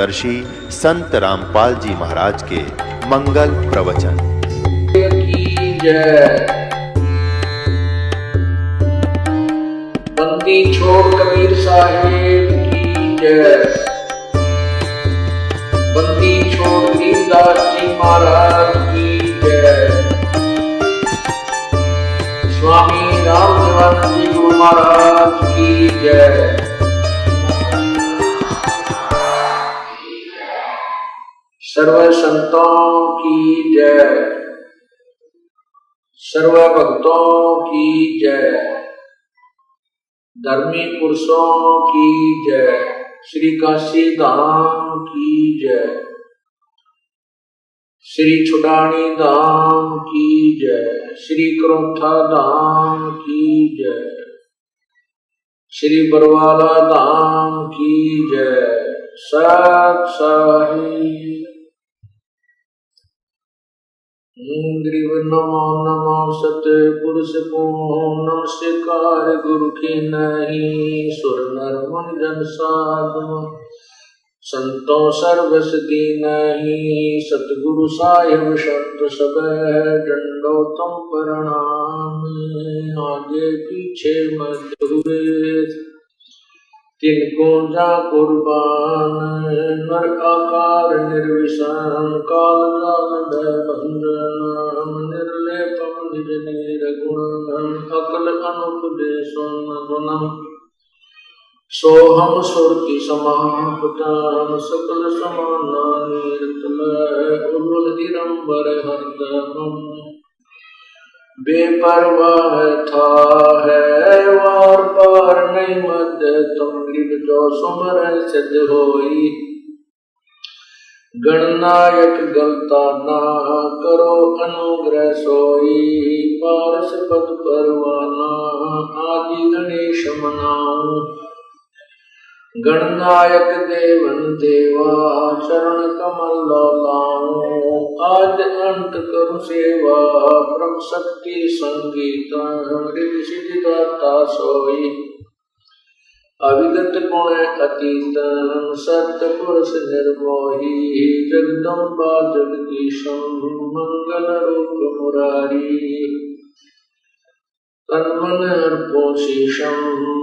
दर्शी संत रामपाल जी महाराज के मंगल प्रवचन की जय। बंदी छोड़ कबीर साहेब की जय। बंदी छोड़ दीनदास जी महाराज की जय। स्वामी रामदेवानंद जी गुरु महाराज की जय। सर्व संतों की जय। सर्व भक्तों की जय। धर्मी पुरुषों की जय। श्री काशी धाम की जय। श्री छुटानी धाम की जय। श्री करोथा धाम की जय। श्री बरवाला धाम की जय। सत साहिब नमो नमो सतपुरुष को नमस्कार गुरु की नहीं सुर नर मुनि जन साधु संतों सर्वस दी नहीं सतगुरु साहिब संत सब दंडोतम प्रणाम। आगे पीछे मत हुए तिनको जा कुर्बान नर आकार निर्विशान काल जाल बंधन निर्लेपम निज निर्गुण अकल अनुपदेशो गुणम सोहम सुरति समापताम सकल समाना नीरतल उर्वल दिगंबर हरदम बेपरवाह था है वार पार नहीं मद तुम लिप जो सुमर सिद्ध होई गणनायक गलता ना करो अनुग्रह सोई पारस पद परवाना आदि गणेश मनाऊं गणनायक देवन देवा चरण कमल लाऊं आज अंत करूं सेवा ब्रह्म शक्ति संगीता हृदय सिद्धिदाता सोई अविगत गुण अतीत सत्य पुरुष निर्मोही जगदम्बा जगदीशम मंगल रूप मुरारी तन्मन अर्पो शीशम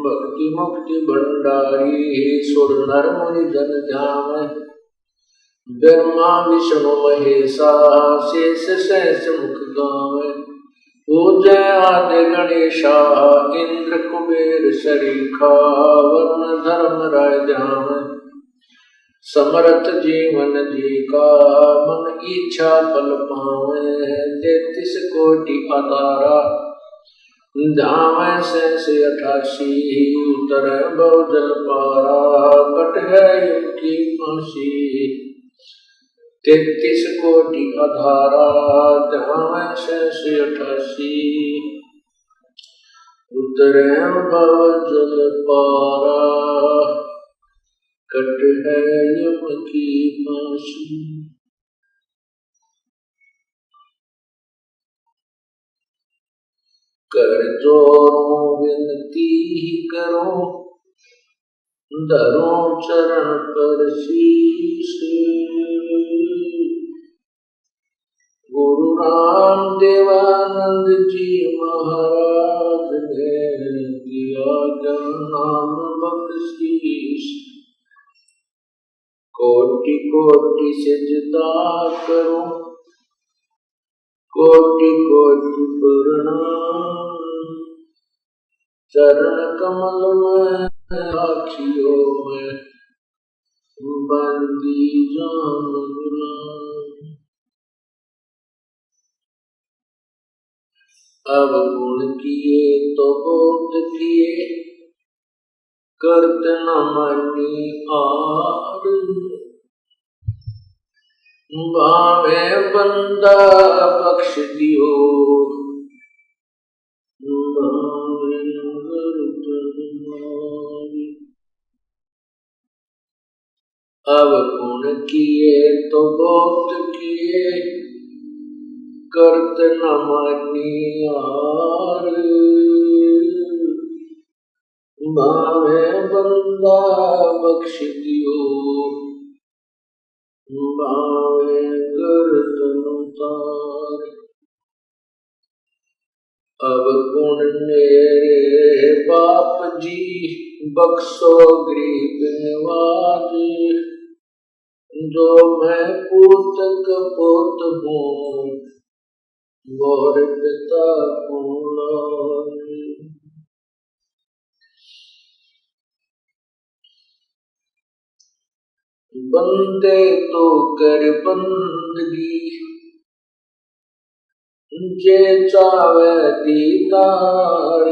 भक्ति मुक्ति भंडारी सुर नर मुनि जन ध्यान ब्रह्मा विष्णु महेशा शेष सहस मुख गाव पूजय आदि गणेशा इंद्र कुबेर शरीखा वरुण धर्म राय जाम समर्थ जीवन जी का मन इच्छा फल पावे 33 कोटि अदारा धाम से 88 उतर बहुजल पारा कट है युक्ति फांसी 33 कोटि अधारा धाम से 88 उतर बहुजल पारा कट है युक्ति फांसी। कर जोरों विनती करो धरो चरण पर शीश गुरु राम देवानंद जी महाराज ने दिया ज्ञान बख्शीश कोटि कोटि सिजदा करो कोटि कोटि प्रणाम चरण कमल में आखियों में बंदी जान गुलाम। अब गुण किए तो बोध किए करत न मनी आर भावे बंदा बख्श दियो अब गुण किए तो बहुत किए करत न मानी यार भावे बंदा बख्श दियो उतार। अब गुण मेरे बाप जी बख्शो गरीब नवाज, जो मैं पूत कपूत हूँ मोर पिता पूर्ण। बंदे तो कर बंदगी जे चावे दीदार,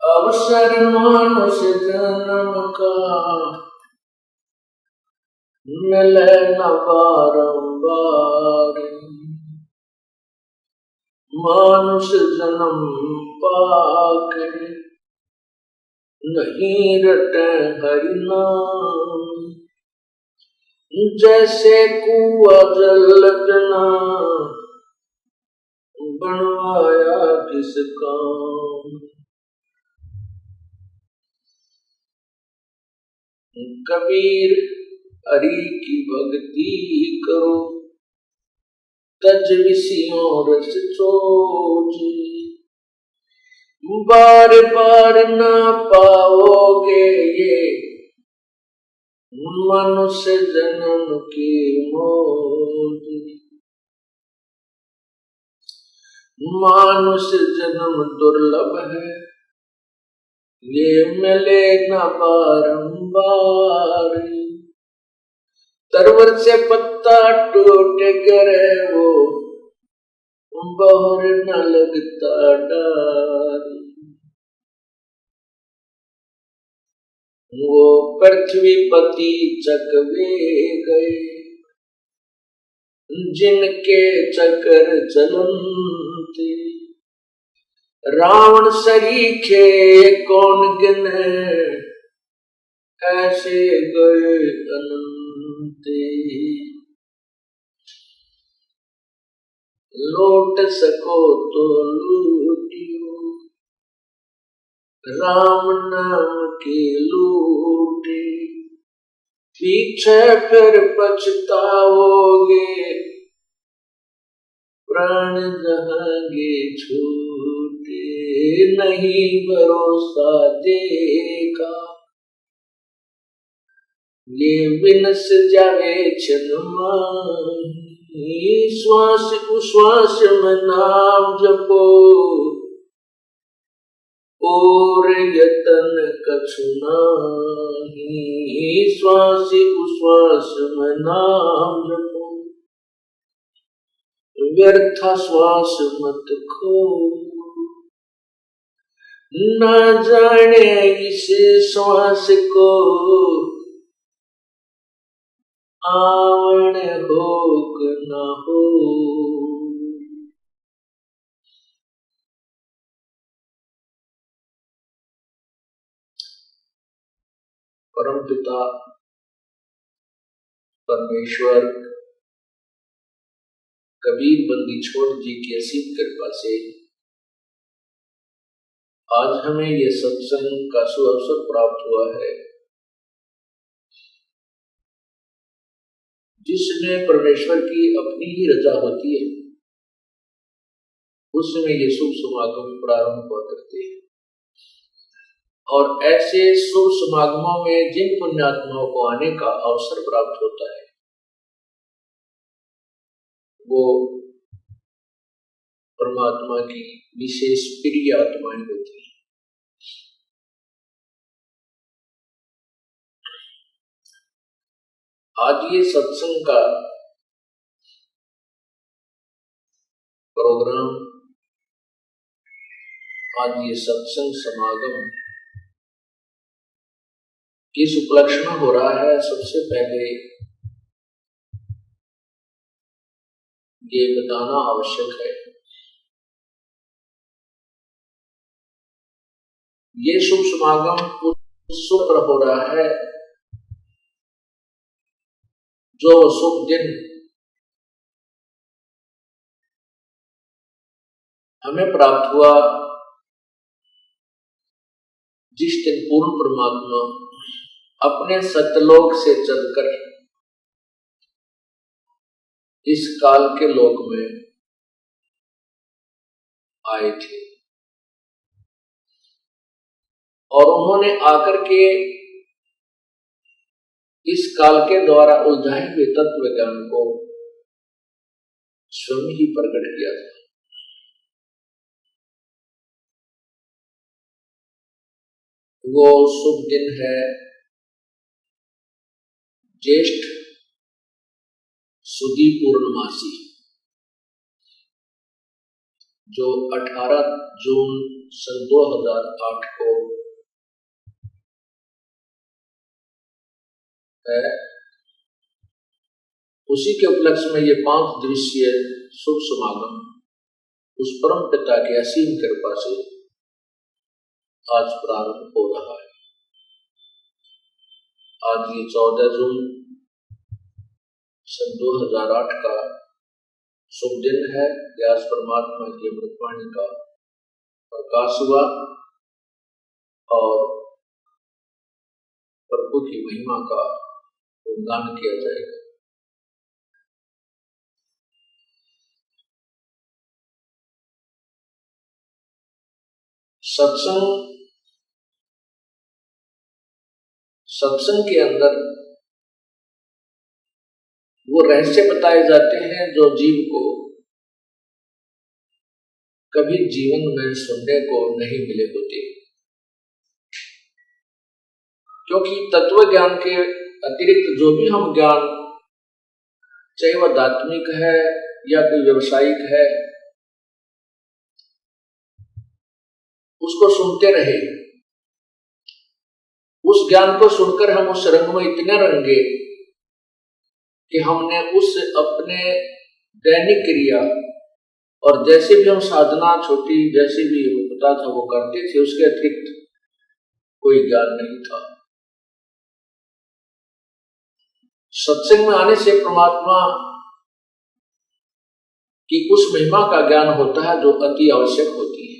अवसर मानुष जन्म का मिले न बारंबार। मानुष जन्म पाकर नहीं रटे हरि नाम, जैसे कुआं जल बिना बनवाया किस काम। कबीर हरि की भक्ति करो तज विषयों रस चोजी, बार बार ना पाओगे ये मनुष्य जन्म की मौज। मानुष जन्म दुर्लभ है ये मिले न बारंबार। तरवर से पत्ता टूट गिरे वो बहुर न लगता डार। वो पृथ्वी पति चकवे गए जिनके चक्कर चलते। रावण सरीखे कौन गिने ऐसे गए अनंते। लौट सको तो लूटियो राम नाम की लूटे, पीछे फिर पछताओगे प्राण जहांगे छूटे। नहीं भरोसा देखा ये विनस जावे छनमाही। श्वास उश्वास में नाम जपो और यतन कछु नाही। श्वास उश्वास में नाम जपो व्यर्थ श्वास मत खो। न जाने इस श्वास को आवण हो न हो। परम पिता परमेश्वर कबीर बंदी छोड़ जी की असीम कृपा से आज हमें यह सत्संग का सुअवसर प्राप्त हुआ है, जिसमें परमेश्वर की अपनी ही रजा होती है। उसमें ये शुभ समागम प्रारंभ हुआ करते हैं और ऐसे शुभ समागमों में जिन पुण्यात्माओं को आने का अवसर प्राप्त होता है वो परमात्मा की विशेष प्रिय आत्माएं होती हैं। आज ये सत्संग का प्रोग्राम, आज ये सत्संग समागम किस उपलक्ष्य में हो रहा है, सबसे पहले ये बताना आवश्यक है। ये शुभ समागम उस शुभ पर हो रहा है जो शुभ दिन हमें प्राप्त हुआ, जिस दिन पूर्ण परमात्मा अपने सतलोक से चलकर इस काल के लोक में आए थे और उन्होंने आकर के इस काल के द्वारा उलझाए हुए तत्व ज्ञान को स्वयं ही प्रकट किया था। वो शुभ दिन है ज्येष्ठ सुदी पूर्णमासी, जो 18 जून सन 2008 को है। उसी के उपलक्ष्य में ये 5 दिवसीय शुभ समागम उस परम पिता की असीम कृपा से आज प्रारंभ हो रहा है। आज ये 14 जून सन 2008 का शुभ दिन है। व्यास परमात्मा की अमृतवाणी का प्रकाश हुआ और प्रभु की महिमा का गुणगान किया जाएगा। सत्संग के अंदर वो रहस्य बताए जाते हैं जो जीव को कभी जीवन में सुनने को नहीं मिले होते, क्योंकि तत्व ज्ञान के अतिरिक्त जो भी हम ज्ञान, चाहे वह दार्शनिक है या कोई व्यवसायिक है, उसको सुनते रहे। उस ज्ञान को सुनकर हम उस रंग में इतने रंगे कि हमने उस अपने दैनिक क्रिया और जैसे भी हम साधना छोटी जैसे भी होता था वो करते थे, उसके अतिरिक्त कोई ज्ञान नहीं था। सत्संग में आने से परमात्मा की उस महिमा का ज्ञान होता है जो अति आवश्यक होती है।